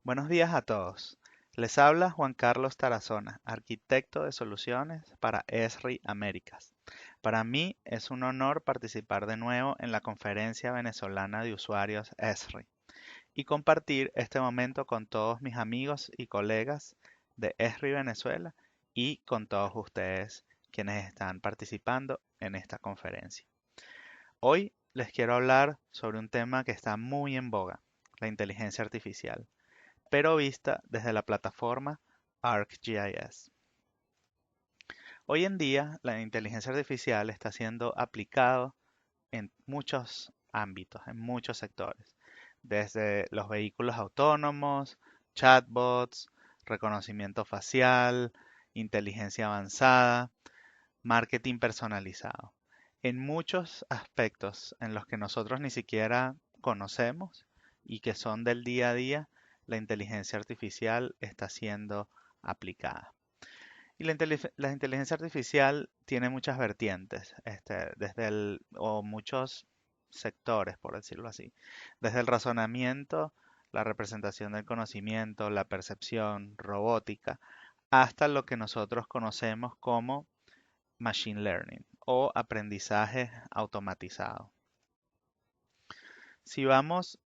Buenos días a todos. Les habla Juan Carlos Tarazona, arquitecto de soluciones para ESRI Américas. Para mí es un honor participar de nuevo en la Conferencia Venezolana de Usuarios ESRI y compartir este momento con todos mis amigos y colegas de ESRI Venezuela y con todos ustedes quienes están participando en esta conferencia. Hoy les quiero hablar sobre un tema que está muy en boga, la inteligencia artificial, pero vista desde la plataforma ArcGIS. Hoy en día, la inteligencia artificial está siendo aplicado en muchos ámbitos, en muchos sectores, desde los vehículos autónomos, chatbots, reconocimiento facial, inteligencia avanzada, marketing personalizado. En muchos aspectos en los que nosotros ni siquiera conocemos y que son del día a día, la inteligencia artificial está siendo aplicada. Y la inteligencia artificial tiene muchas vertientes, o muchos sectores, por decirlo así. Desde el razonamiento, la representación del conocimiento, la percepción, robótica, hasta lo que nosotros conocemos como machine learning o aprendizaje automatizado. Si vamos,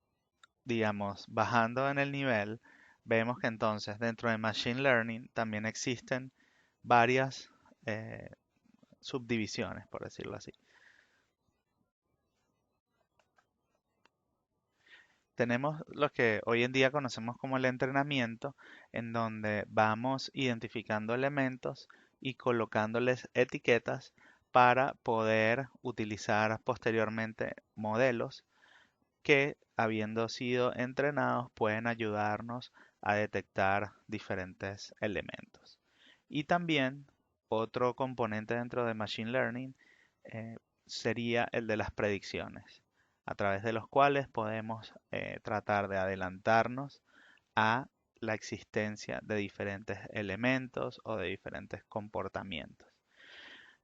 digamos, bajando en el nivel, vemos que entonces dentro de machine learning también existen varias eh, subdivisiones, por decirlo así. Tenemos lo que hoy en día conocemos como el entrenamiento, en donde vamos identificando elementos y colocándoles etiquetas para poder utilizar posteriormente modelos que, habiendo sido entrenados, pueden ayudarnos a detectar diferentes elementos. Y también otro componente dentro de Machine Learning eh, sería el de las predicciones, a través de los cuales podemos tratar de adelantarnos a la existencia de diferentes elementos o de diferentes comportamientos.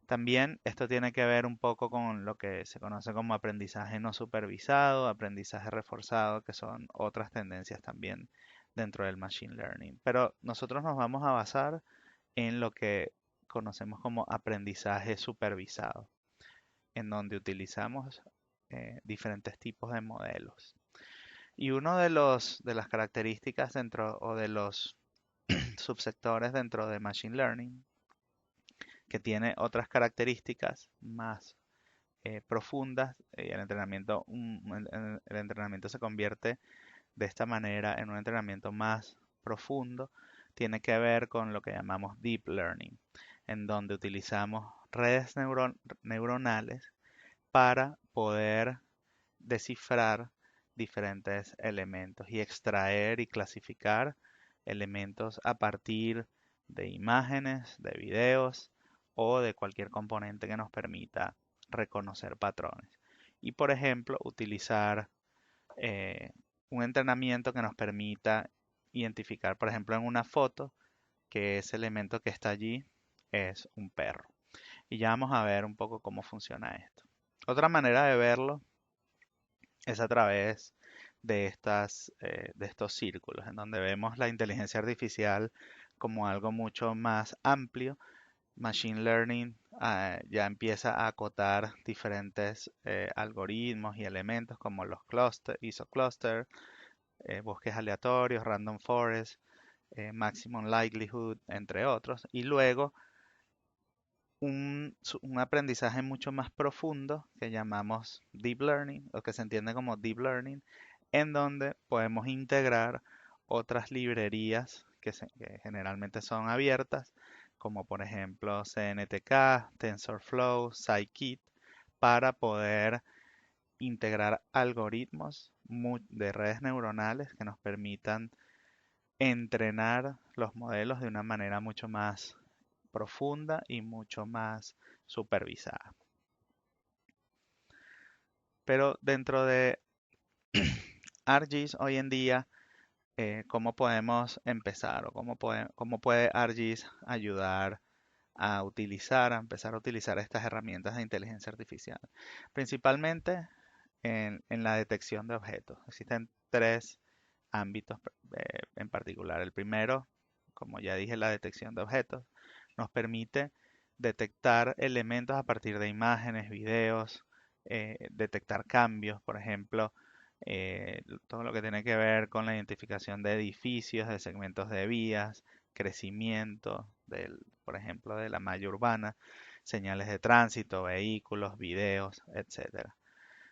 También esto tiene que ver un poco con lo que se conoce como aprendizaje no supervisado, aprendizaje reforzado, que son otras tendencias también dentro del machine learning. Pero nosotros nos vamos a basar en lo que conocemos como aprendizaje supervisado, en donde utilizamos diferentes tipos de modelos. Y uno de las características dentro o de los subsectores dentro de machine learning que tiene otras características más profundas, el entrenamiento se convierte de esta manera en un entrenamiento más profundo, tiene que ver con lo que llamamos deep learning, en donde utilizamos redes neuronales para poder descifrar diferentes elementos y extraer y clasificar elementos a partir de imágenes, de videos o de cualquier componente que nos permita reconocer patrones. Y por ejemplo, utilizar eh, un entrenamiento que nos permita identificar, por ejemplo, en una foto, que ese elemento que está allí es un perro. Y ya vamos a ver un poco cómo funciona esto. Otra manera de verlo es a través de estos círculos, en donde vemos la inteligencia artificial como algo mucho más amplio. Machine Learning ya empieza a acotar diferentes algoritmos y elementos como los cluster, isocluster, bosques aleatorios, random forest, maximum likelihood, entre otros. Y luego un aprendizaje mucho más profundo que llamamos deep learning, o que se entiende como deep learning, en donde podemos integrar otras librerías que generalmente son abiertas, como por ejemplo CNTK, TensorFlow, Scikit, para poder integrar algoritmos de redes neuronales que nos permitan entrenar los modelos de una manera mucho más profunda y mucho más supervisada. Pero dentro de ArcGIS hoy en día, ¿cómo podemos empezar o cómo puede ArcGIS ayudar a empezar a utilizar estas herramientas de inteligencia artificial? Principalmente en la detección de objetos. Existen tres ámbitos en particular. El primero, como ya dije, la detección de objetos, nos permite detectar elementos a partir de imágenes, videos, detectar cambios, por ejemplo, todo lo que tiene que ver con la identificación de edificios, de segmentos de vías, crecimiento, por ejemplo, de la malla urbana, señales de tránsito, vehículos, videos, etcétera.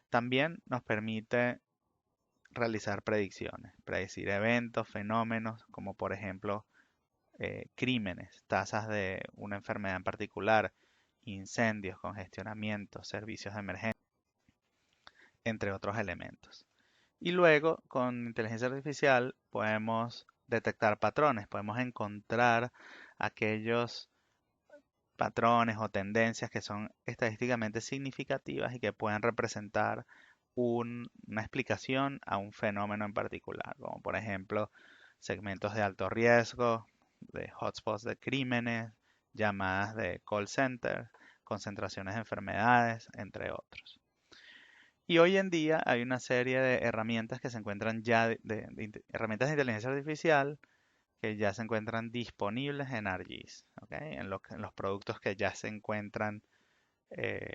También nos permite realizar predicciones, predecir eventos, fenómenos, como por ejemplo crímenes, tasas de una enfermedad en particular, incendios, congestionamientos, servicios de emergencia, entre otros elementos. Y luego, con inteligencia artificial, podemos detectar patrones, podemos encontrar aquellos patrones o tendencias que son estadísticamente significativas y que pueden representar una explicación a un fenómeno en particular, como por ejemplo segmentos de alto riesgo, de hotspots de crímenes, llamadas de call center, concentraciones de enfermedades, entre otros. Y hoy en día hay una serie de herramientas que se encuentran ya, herramientas de inteligencia artificial que ya se encuentran disponibles en ArcGIS, ¿ok? En los productos que ya se encuentran eh,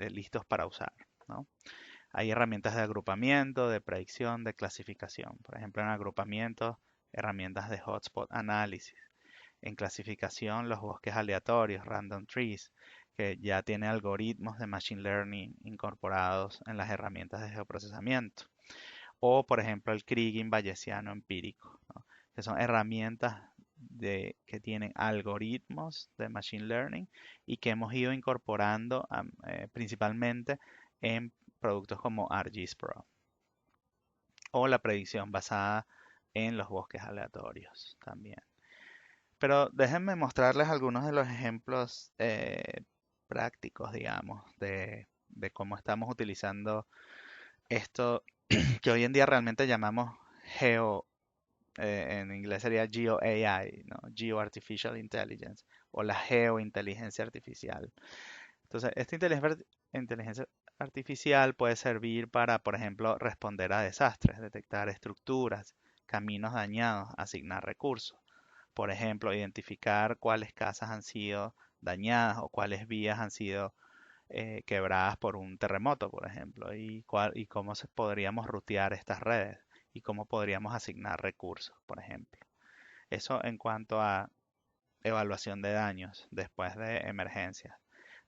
listos para usar, ¿no? Hay herramientas de agrupamiento, de predicción, de clasificación. Por ejemplo, en agrupamiento, herramientas de hotspot análisis. En clasificación, los bosques aleatorios, random trees, que ya tiene algoritmos de machine learning incorporados en las herramientas de geoprocesamiento. O, por ejemplo, el kriging bayesiano empírico, ¿no? Que son herramientas que tienen algoritmos de machine learning y que hemos ido incorporando principalmente en productos como ArcGIS Pro. O la predicción basada en los bosques aleatorios también. Pero déjenme mostrarles algunos de los ejemplos prácticos, digamos, de cómo estamos utilizando esto que hoy en día realmente llamamos geo, en inglés sería Geo AI, ¿no? Geo Artificial Intelligence o la geointeligencia artificial. Entonces, esta inteligencia artificial puede servir para, por ejemplo, responder a desastres, detectar estructuras, caminos dañados, asignar recursos. Por ejemplo, identificar cuáles casas han sido dañadas o cuáles vías han sido quebradas por un terremoto, por ejemplo, y cómo podríamos rutear estas redes y cómo podríamos asignar recursos, por ejemplo. Eso en cuanto a evaluación de daños después de emergencias.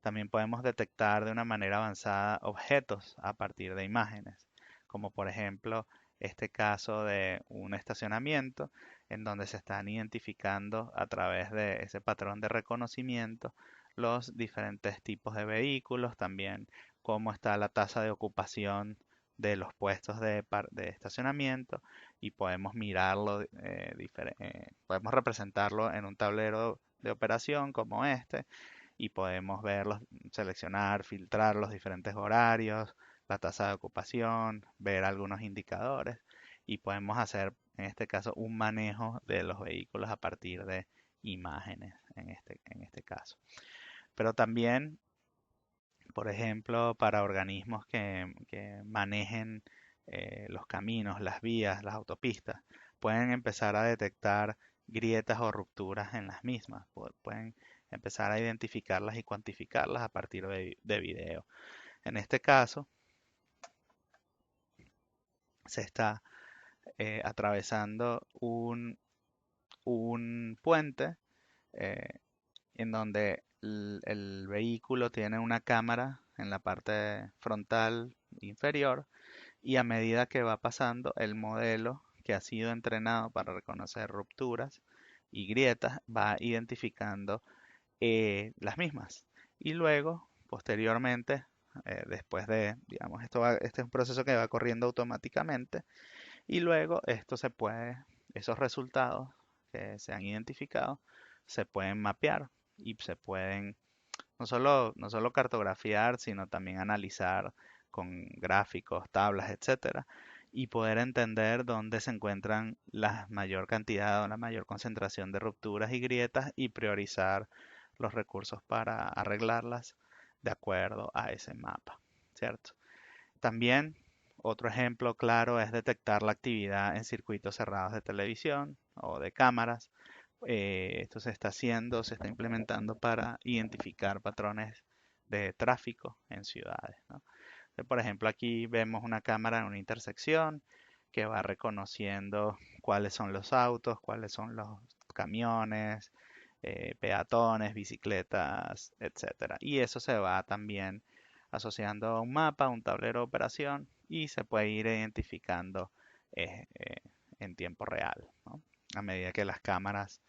También podemos detectar de una manera avanzada objetos a partir de imágenes, como por ejemplo este caso de un estacionamiento en donde se están identificando a través de ese patrón de reconocimiento los diferentes tipos de vehículos, también cómo está la tasa de ocupación de los puestos de estacionamiento y podemos mirarlo, podemos representarlo en un tablero de operación como este y podemos verlos, seleccionar, filtrar los diferentes horarios, la tasa de ocupación, ver algunos indicadores y podemos hacer en este caso un manejo de los vehículos a partir de imágenes en este caso. Pero también, por ejemplo, para organismos que manejen los caminos, las vías, las autopistas, pueden empezar a detectar grietas o rupturas en las mismas. Pueden empezar a identificarlas y cuantificarlas a partir de video. En este caso, se está atravesando un puente eh, en donde el vehículo tiene una cámara en la parte frontal inferior y a medida que va pasando el modelo que ha sido entrenado para reconocer rupturas y grietas va identificando las mismas. Y luego, posteriormente, después de, digamos, este es un proceso que va corriendo automáticamente y luego esos resultados que se han identificado, se pueden mapear y se pueden no solo cartografiar, sino también analizar con gráficos, tablas, etcétera, y poder entender dónde se encuentran la mayor cantidad o la mayor concentración de rupturas y grietas y priorizar los recursos para arreglarlas de acuerdo a ese mapa, ¿cierto? También Otro ejemplo claro es detectar la actividad en circuitos cerrados de televisión o de cámaras. Esto se está haciendo, se está implementando para identificar patrones de tráfico en ciudades, ¿no? Por ejemplo, aquí vemos una cámara en una intersección que va reconociendo cuáles son los autos, cuáles son los camiones, peatones, bicicletas, etcétera. Y eso se va también asociando a un mapa, un tablero de operación y se puede ir identificando en tiempo real, ¿no? A medida que las cámaras,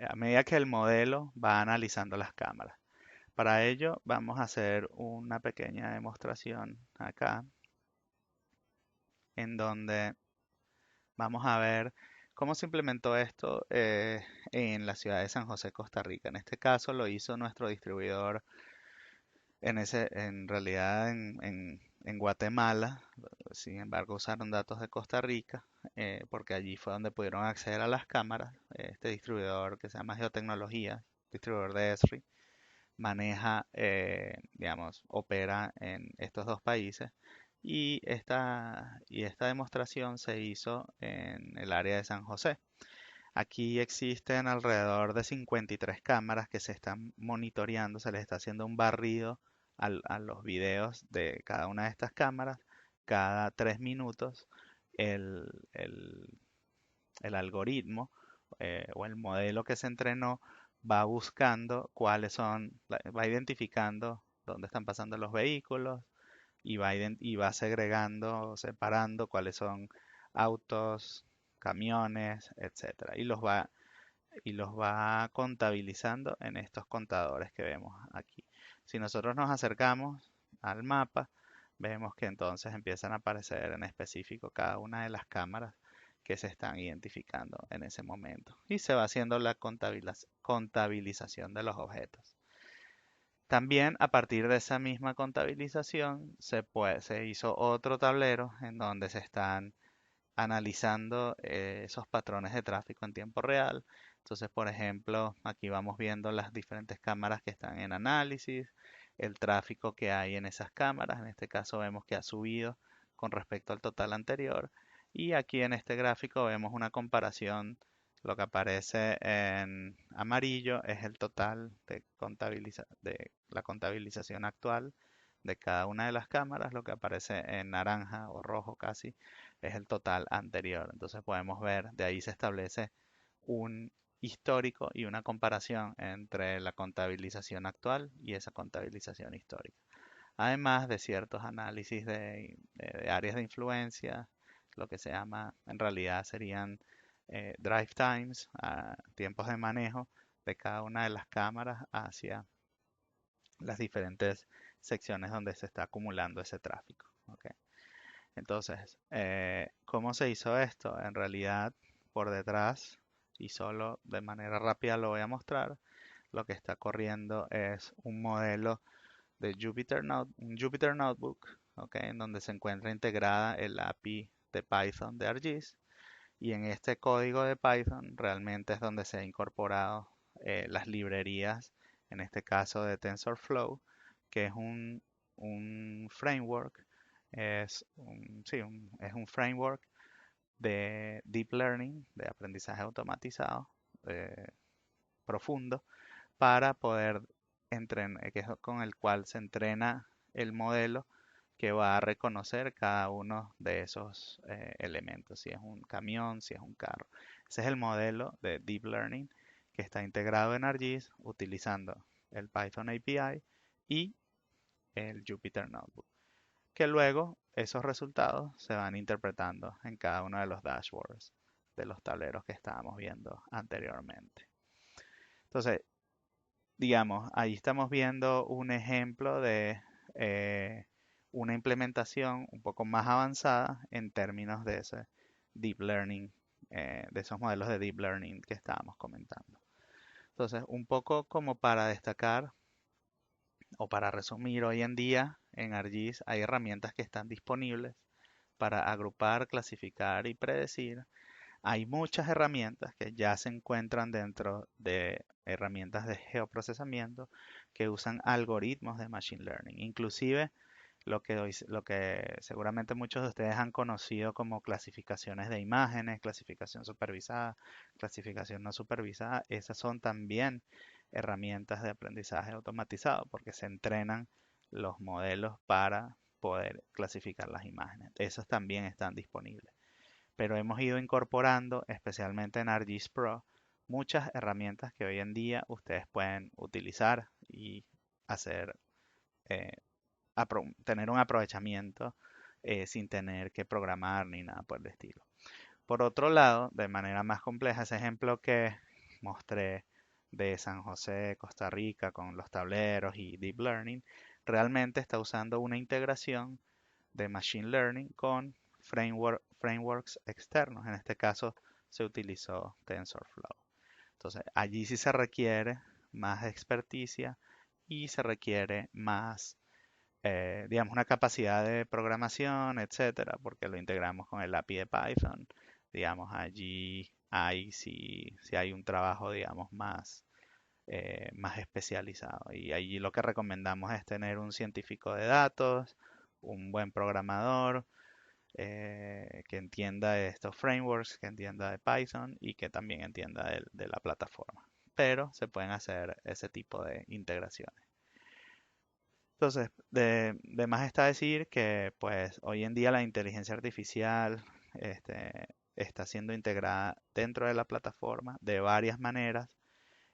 a medida que el modelo va analizando las cámaras. Para ello vamos a hacer una pequeña demostración acá en donde vamos a ver cómo se implementó esto en la ciudad de San José, Costa Rica. En este caso lo hizo nuestro distribuidor en realidad en Guatemala. Sin embargo, usaron datos de Costa Rica porque allí fue donde pudieron acceder a las cámaras. Este distribuidor que se llama Geotecnología, distribuidor de ESRI, maneja, digamos, opera en estos dos países. Y esta demostración se hizo en el área de San José. Aquí existen alrededor de 53 cámaras que se están monitoreando, se les está haciendo un barrido a los videos de cada una de estas cámaras. Cada 3 minutos el, el- el algoritmo o el modelo que se entrenó va buscando va identificando dónde están pasando los vehículos y va segregando, o separando cuáles son autos, camiones, etcétera. Y los va contabilizando en estos contadores que vemos aquí. Si nosotros nos acercamos al mapa, vemos que entonces empiezan a aparecer en específico cada una de las cámaras que se están identificando en ese momento. Y se va haciendo la contabilización de los objetos. También a partir de esa misma contabilización se hizo otro tablero en donde se están analizando esos patrones de tráfico en tiempo real. Entonces, por ejemplo, aquí vamos viendo las diferentes cámaras que están en análisis, el tráfico que hay en esas cámaras. En este caso vemos que ha subido con respecto al total anterior. Y aquí en este gráfico vemos una comparación. Lo que aparece en amarillo es el total de la contabilización actual de cada una de las cámaras. Lo que aparece en naranja o rojo casi es el total anterior. Entonces podemos ver, de ahí se establece un histórico y una comparación entre la contabilización actual y esa contabilización histórica. Además de ciertos análisis de áreas de influencia, lo que se llama, en realidad serían drive times, tiempos de manejo de cada una de las cámaras hacia las diferentes secciones donde se está acumulando ese tráfico. ¿Ok? Entonces, ¿cómo se hizo esto? En realidad, por detrás, y solo de manera rápida lo voy a mostrar, lo que está corriendo es un modelo de un Jupyter Notebook, ¿ok? En donde se encuentra integrada el API de Python de ArcGIS. Y en este código de Python realmente es donde se han incorporado las librerías, en este caso de TensorFlow, que es un framework, sí, es un framework de deep learning, de aprendizaje automatizado eh, profundo, para poder entrenar, que es con el cual se entrena el modelo que va a reconocer cada uno de esos elementos, si es un camión, si es un carro. Ese es el modelo de Deep Learning que está integrado en ArcGIS utilizando el Python API y el Jupyter Notebook, que luego esos resultados se van interpretando en cada uno de los dashboards de los tableros que estábamos viendo anteriormente. Entonces, digamos, ahí estamos viendo un ejemplo de eh, una implementación un poco más avanzada en términos de ese deep learning, de esos modelos de deep learning que estábamos comentando. Entonces, un poco como para destacar o para resumir, hoy en día en ArcGIS hay herramientas que están disponibles para agrupar, clasificar y predecir. Hay muchas herramientas que ya se encuentran dentro de herramientas de geoprocesamiento que usan algoritmos de machine learning. Inclusive lo que seguramente muchos de ustedes han conocido como clasificaciones de imágenes, clasificación supervisada, clasificación no supervisada, esas son también herramientas de aprendizaje automatizado porque se entrenan los modelos para poder clasificar las imágenes. Esos también están disponibles. Pero hemos ido incorporando, especialmente en ArcGIS Pro, muchas herramientas que hoy en día ustedes pueden utilizar y hacer eh, tener un aprovechamiento sin tener que programar ni nada por el estilo. Por otro lado, de manera más compleja, ese ejemplo que mostré de San José, Costa Rica, con los tableros y Deep Learning, realmente está usando una integración de Machine Learning con frameworks externos. En este caso se utilizó TensorFlow. Entonces, allí sí se requiere más experticia y se requiere más digamos, una capacidad de programación, etcétera, porque lo integramos con el API de Python. Digamos, allí hay, si hay un trabajo, digamos, más especializado. Y allí lo que recomendamos es tener un científico de datos, un buen programador, que entienda de estos frameworks, que entienda de Python y que también entienda de la plataforma. Pero se pueden hacer ese tipo de integraciones. Entonces, de más está decir que pues hoy en día la inteligencia artificial está siendo integrada dentro de la plataforma de varias maneras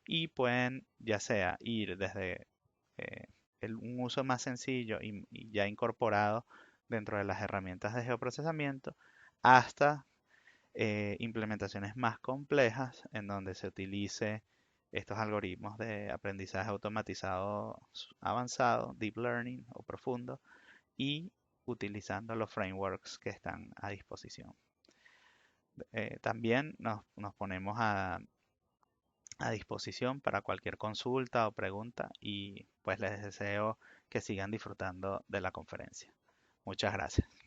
y pueden ya sea ir desde eh, un uso más sencillo y ya incorporado dentro de las herramientas de geoprocesamiento hasta implementaciones más complejas en donde se utilice estos algoritmos de aprendizaje automatizado avanzado, deep learning o profundo, y utilizando los frameworks que están a disposición. También nos ponemos a disposición para cualquier consulta o pregunta y pues les deseo que sigan disfrutando de la conferencia. Muchas gracias.